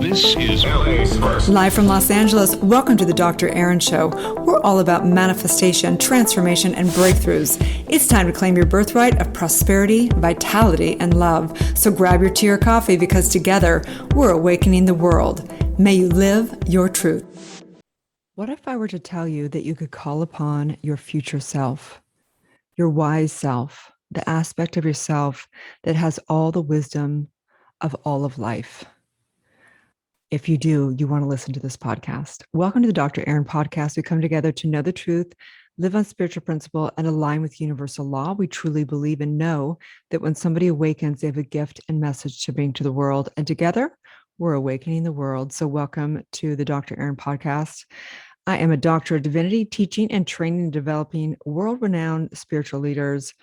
This is LA's first. Live from Los Angeles, welcome to the Dr. Erin Show. We're all about manifestation, transformation, and breakthroughs. It's time to claim your birthright of prosperity, vitality, and love. So grab your tea or coffee because together we're awakening the world. May you live your truth. What if I were to tell you that you could call upon your future self, your wise self, the aspect of yourself that has all the wisdom of all of life? If you do, you want to listen to this podcast. Welcome to the Dr. Erin podcast. We come together to know the truth, live on spiritual principle, and align with universal law. We truly believe and know that when somebody awakens, they have a gift and message to bring to the world. And together, we're awakening the world. So welcome to the Dr. Erin podcast. I am a doctor of divinity, teaching and training and developing world-renowned spiritual leaders.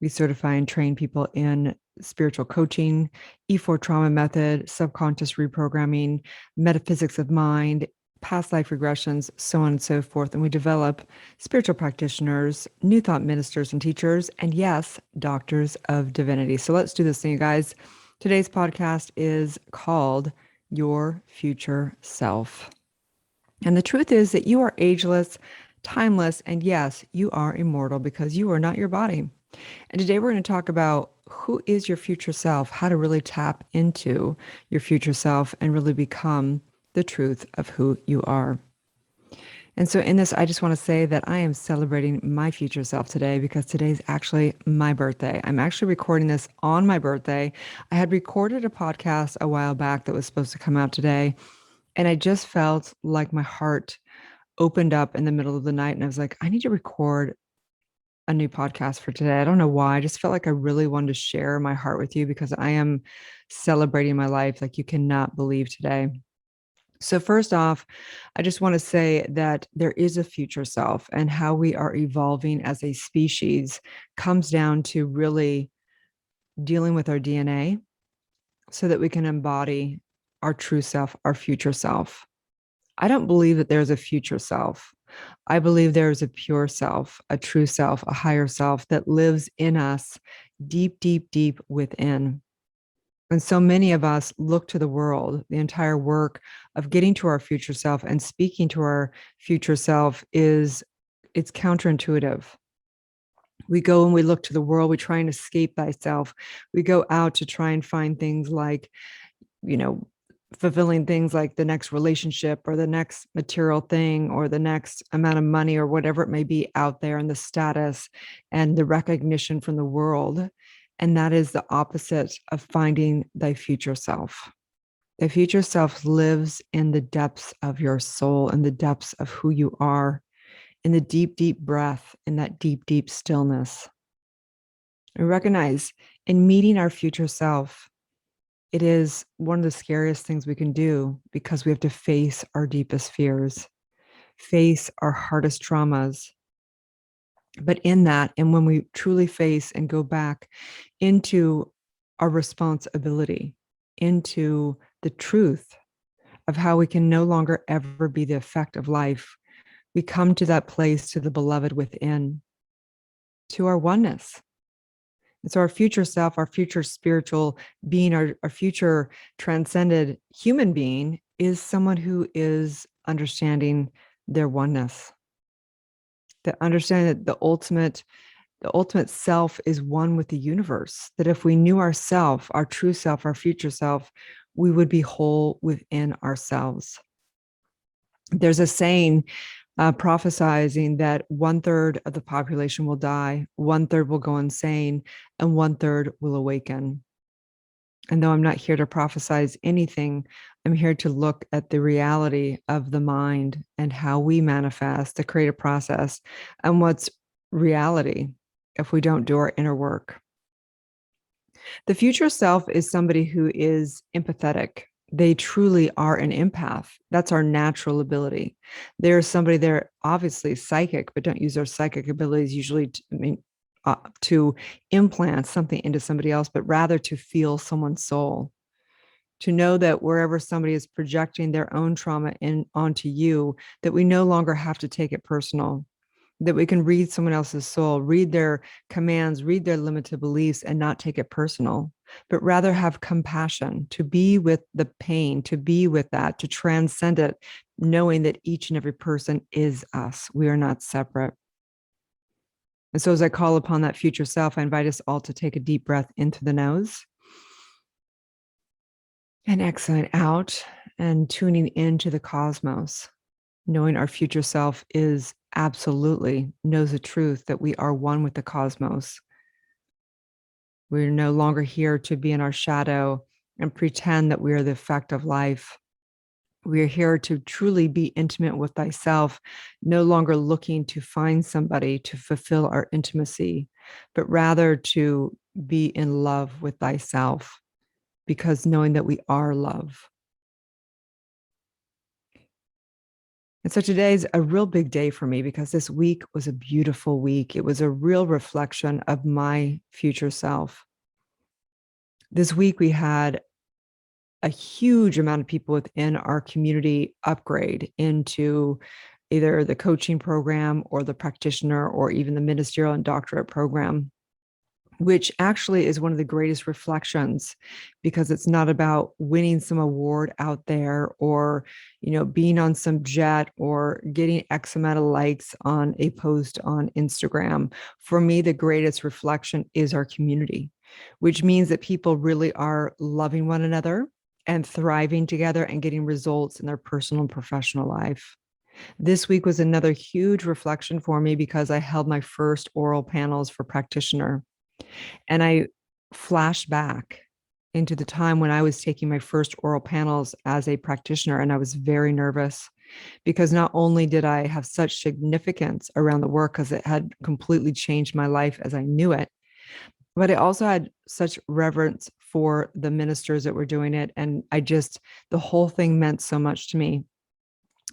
We certify and train people in spiritual coaching, E4 trauma method, subconscious reprogramming, metaphysics of mind, past life regressions, so on and so forth. And we develop spiritual practitioners, new thought ministers and teachers, and yes, doctors of divinity. So let's do this thing, you guys. Today's podcast is called Your Future Self. And the truth is that you are ageless, timeless, and yes, you are immortal because you are not your body. And today we're going to talk about who is your future self, how to really tap into your future self and really become the truth of who you are. And so in this, I just want to say that I am celebrating my future self today because today's actually my birthday. I'm actually recording this on my birthday. I had recorded a podcast a while back that was supposed to come out today. And I just felt like my heart opened up in the middle of the night. And I was like, I need to record a new podcast for today. I don't know why. I just felt like I really wanted to share my heart with you because I am celebrating my life like you cannot believe today. So first off, I just want to say that there is a future self, and how we are evolving as a species comes down to really dealing with our DNA so that we can embody our true self, our future self. I don't believe that there's a future self. I believe there is a pure self, a true self, a higher self that lives in us deep, deep, deep within. And so many of us look to the world. The entire work of getting to our future self and speaking to our future self it's counterintuitive. We go and we look to the world, we try and escape thyself. We go out to try and find things like, fulfilling things like the next relationship or the next material thing or the next amount of money or whatever it may be out there, and the status and the recognition from the world. And that is the opposite of finding thy future self. The future self lives in the depths of your soul, in the depths of who you are, in the deep, deep breath, in that deep, deep stillness. And recognize in meeting our future self, it is one of the scariest things we can do because we have to face our deepest fears, face our hardest traumas. But in that, and when we truly face and go back into our responsibility, into the truth of how we can no longer ever be the effect of life, we come to that place, to the beloved within, to our oneness. And so our future self, our future spiritual being, our future transcended human being is someone who is understanding their oneness. The understanding that the ultimate self is one with the universe. That if we knew ourself, our true self, our future self, we would be whole within ourselves. There's a saying prophesizing that 1/3 of the population will die, 1/3 will go insane, and 1/3 will awaken. And though I'm not here to prophesize anything, I'm here to look at the reality of the mind and how we manifest the creative process and what's reality if we don't do our inner work. The future self is somebody who is empathetic. They truly are an empath. That's our natural ability. There's somebody there, obviously psychic, but don't use their psychic abilities usually to implant something into somebody else, but rather to feel someone's soul, to know that wherever somebody is projecting their own trauma onto you, that we no longer have to take it personal, that we can read someone else's soul, read their commands, read their limited beliefs, and not take it personal. but rather have compassion, to be with the pain, to be with that, to transcend it, knowing that each and every person is us. We are not separate. And so as I call upon that future self, I invite us all to take a deep breath into the nose and exhaling out, and tuning into the cosmos, knowing our future self is absolutely knows the truth that we are one with the cosmos. We're no longer here to be in our shadow and pretend that we are the effect of life. We are here to truly be intimate with thyself, no longer looking to find somebody to fulfill our intimacy, but rather to be in love with thyself, because knowing that we are love. And so today's a real big day for me because this week was a beautiful week. It was a real reflection of my future self. This week we had a huge amount of people within our community upgrade into either the coaching program or the practitioner or even the ministerial and doctorate program, which actually is one of the greatest reflections, because it's not about winning some award out there or, being on some jet or getting X amount of likes on a post on Instagram. For me, the greatest reflection is our community, which means that people really are loving one another and thriving together and getting results in their personal and professional life. This week was another huge reflection for me because I held my first oral panels for practitioner. And I flashed back into the time when I was taking my first oral panels as a practitioner, and I was very nervous because not only did I have such significance around the work because it had completely changed my life as I knew it, but I also had such reverence for the ministers that were doing it. And the whole thing meant so much to me.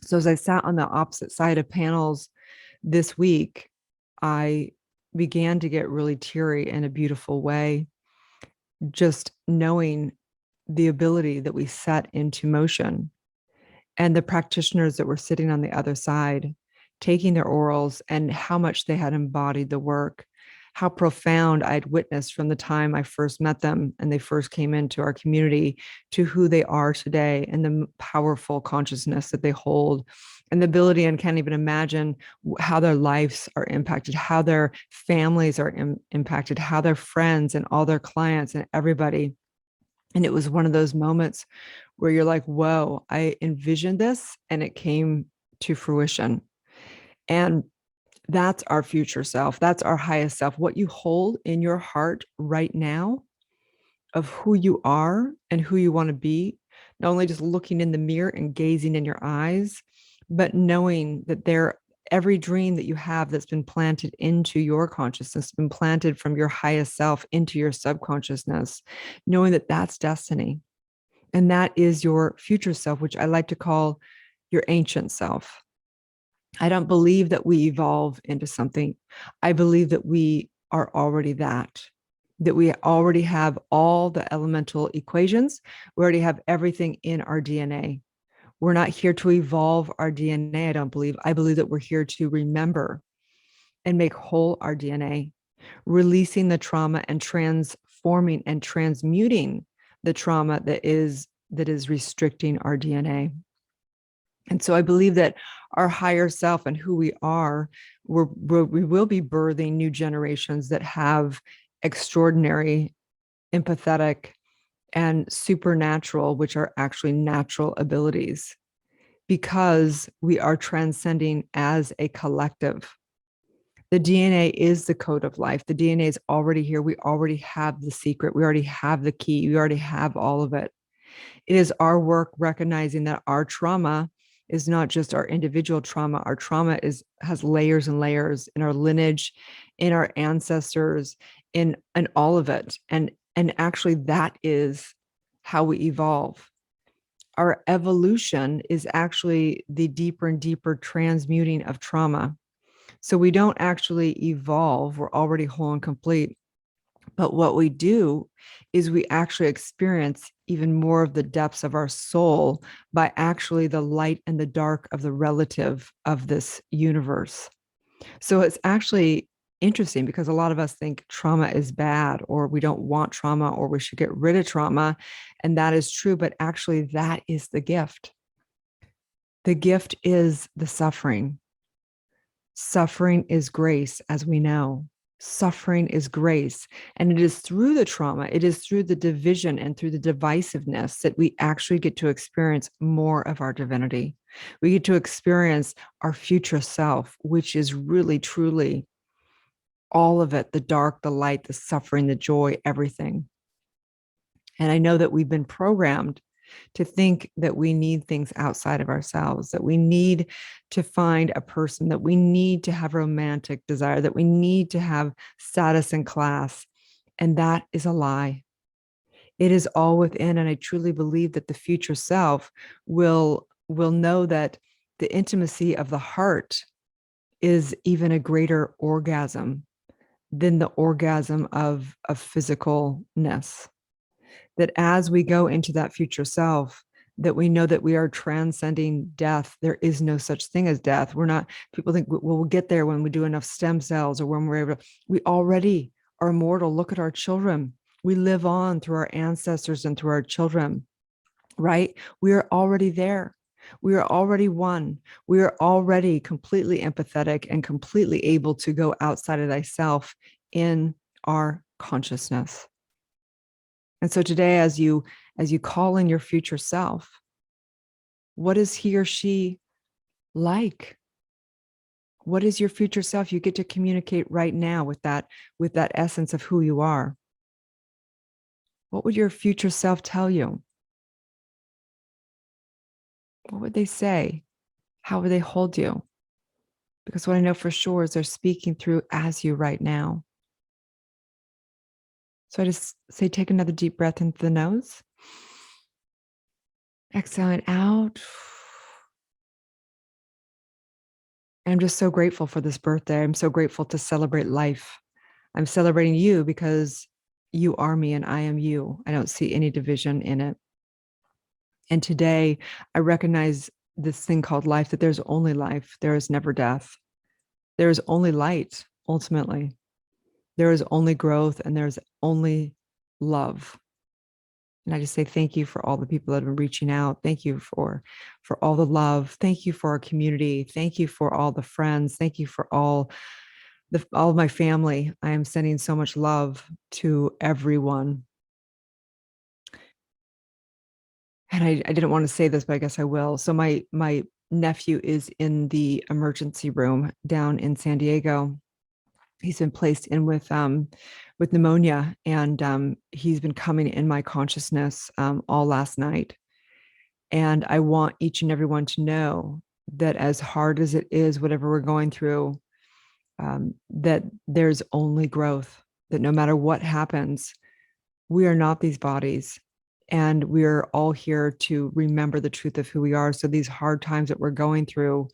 So as I sat on the opposite side of panels this week, I began to get really teary in a beautiful way, just knowing the ability that we set into motion, and the practitioners that were sitting on the other side, taking their orals, and how much they had embodied the work, how profound I had witnessed from the time I first met them and they first came into our community to who they are today, and the powerful consciousness that they hold, and the ability, and can't even imagine how their lives are impacted, how their families are impacted, how their friends and all their clients and everybody. And it was one of those moments where you're like, whoa, I envisioned this and it came to fruition. And that's our future self. That's our highest self. What you hold in your heart right now of who you are and who you want to be, not only just looking in the mirror and gazing in your eyes, but knowing that every dream that you have that's been planted into your consciousness, been planted from your highest self into your subconsciousness, knowing that that's destiny. And that is your future self, which I like to call your ancient self. I don't believe that we evolve into something. I believe that we are already that we already have all the elemental equations. We already have everything in our DNA. We're not here to evolve our DNA, I don't believe. I believe that we're here to remember and make whole our DNA, releasing the trauma and transforming and transmuting the trauma that is restricting our DNA. And so I believe that our higher self and who we are, we will be birthing new generations that have extraordinary, empathetic, and supernatural, which are actually natural abilities, because we are transcending as a collective. The DNA is the code of life. The DNA is already here. We already have the secret. We already have the key. We already have all of it. It is our work recognizing that our trauma is not just our individual trauma. Our trauma has layers and layers in our lineage, in our ancestors, in all of it. And actually that is how we evolve. Our evolution is actually the deeper and deeper transmuting of trauma. So we don't actually evolve. We're already whole and complete. But what we do is we actually experience even more of the depths of our soul by actually the light and the dark of the relative of this universe. So it's actually interesting because a lot of us think trauma is bad, or we don't want trauma, or we should get rid of trauma. And that is true. But actually, that is the gift. The gift is the suffering. Suffering is grace, as we know. Suffering is grace. And it is through the trauma, it is through the division and through the divisiveness that we actually get to experience more of our divinity. We get to experience our future self, which is really, truly all of it, the dark, the light, the suffering, the joy, everything. And I know that we've been programmed to think that we need things outside of ourselves, that we need to find a person, that we need to have romantic desire, that we need to have status in class. And that is a lie. It is all within. And I truly believe that the future self will know that the intimacy of the heart is even a greater orgasm than the orgasm of physicalness. That as we go into that future self, that we know that we are transcending death. There is no such thing as death. We're not, people think, well, we'll get there when we do enough stem cells or when we're able to, we already are immortal. Look at our children. We live on through our ancestors and through our children, right? We are already there. We are already one. We are already completely empathetic and completely able to go outside of thyself in our consciousness. And so today, as you call in your future self, what is he or she like? What is your future self? You get to communicate right now with that essence of who you are. What would your future self tell you? What would they say? How would they hold you? Because what I know for sure is they're speaking through as you right now. So I just say, take another deep breath into the nose. Exhaling out. I'm just so grateful for this birthday. I'm so grateful to celebrate life. I'm celebrating you because you are me and I am you. I don't see any division in it. And today I recognize this thing called life, that there's only life. There is never death. There is only light, ultimately. There is only growth and there's only love. And I just say thank you for all the people that have been reaching out. Thank you for all the love. Thank you for our community. Thank you for all the friends. Thank you for all of my family. I am sending so much love to everyone. And I didn't want to say this, but I guess I will. So my nephew is in the emergency room down in San Diego. He's been placed in with pneumonia, and he's been coming in my consciousness all last night. And I want each and everyone to know that as hard as it is, whatever we're going through, that there's only growth, that no matter what happens, we are not these bodies. And we're all here to remember the truth of who we are. So these hard times that we're going through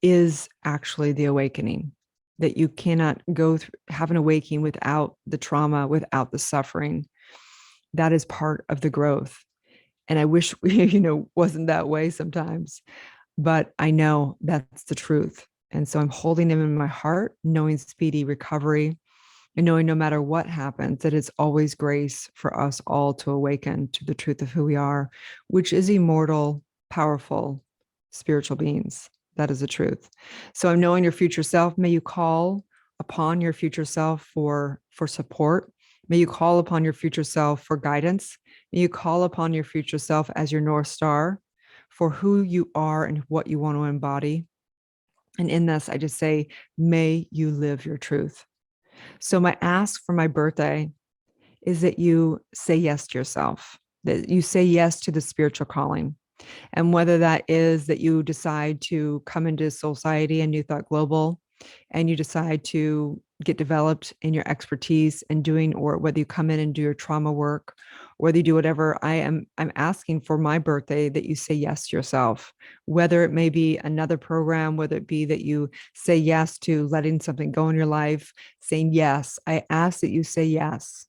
is actually the awakening, that you cannot go through, have an awakening without the trauma, without the suffering. That is part of the growth. And I wish we, wasn't that way sometimes, but I know that's the truth. And so I'm holding him in my heart, knowing speedy recovery, and knowing no matter what happens, that it's always grace for us all to awaken to the truth of who we are, which is immortal, powerful, spiritual beings. That is the truth. So I'm knowing your future self. May you call upon your future self for support. May you call upon your future self for guidance. May you call upon your future self as your North Star for who you are and what you want to embody. And in this, I just say, may you live your truth. So my ask for my birthday is that you say yes to yourself, that you say yes to the spiritual calling. And whether that is that you decide to come into Soul Society and New Thought Global, and you decide to get developed in your expertise and doing, or whether you come in and do your trauma work, whether you do whatever, I'm asking for my birthday that you say yes to yourself, whether it may be another program, whether it be that you say yes to letting something go in your life, saying yes. I ask that you say yes,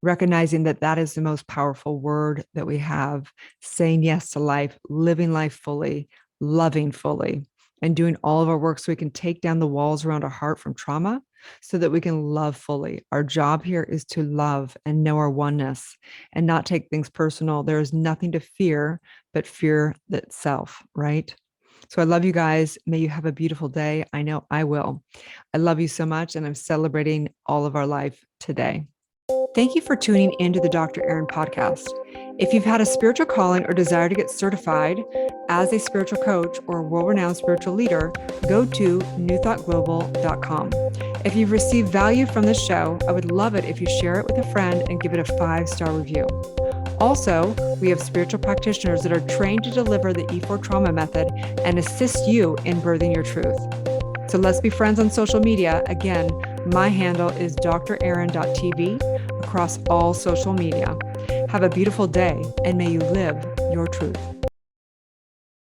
recognizing that that is the most powerful word that we have, saying yes to life, living life fully, loving fully. and doing all of our work so we can take down the walls around our heart from trauma so that we can love fully. Our job here is to love and know our oneness and not take things personal. There is nothing to fear but fear itself, right? So I love you guys. May you have a beautiful day. I know I will. I love you so much, and I'm celebrating all of our life today. Thank you for tuning into the Dr. Erin podcast. If you've had a spiritual calling or desire to get certified as a spiritual coach or a world-renowned spiritual leader, go to newthoughtglobal.com. If you've received value from this show, I would love it if you share it with a friend and give it a 5-star review. Also, we have spiritual practitioners that are trained to deliver the E4 trauma method and assist you in birthing your truth. So let's be friends on social media. Again, my handle is drerin.tv across all social media. Have a beautiful day, and may you live your truth.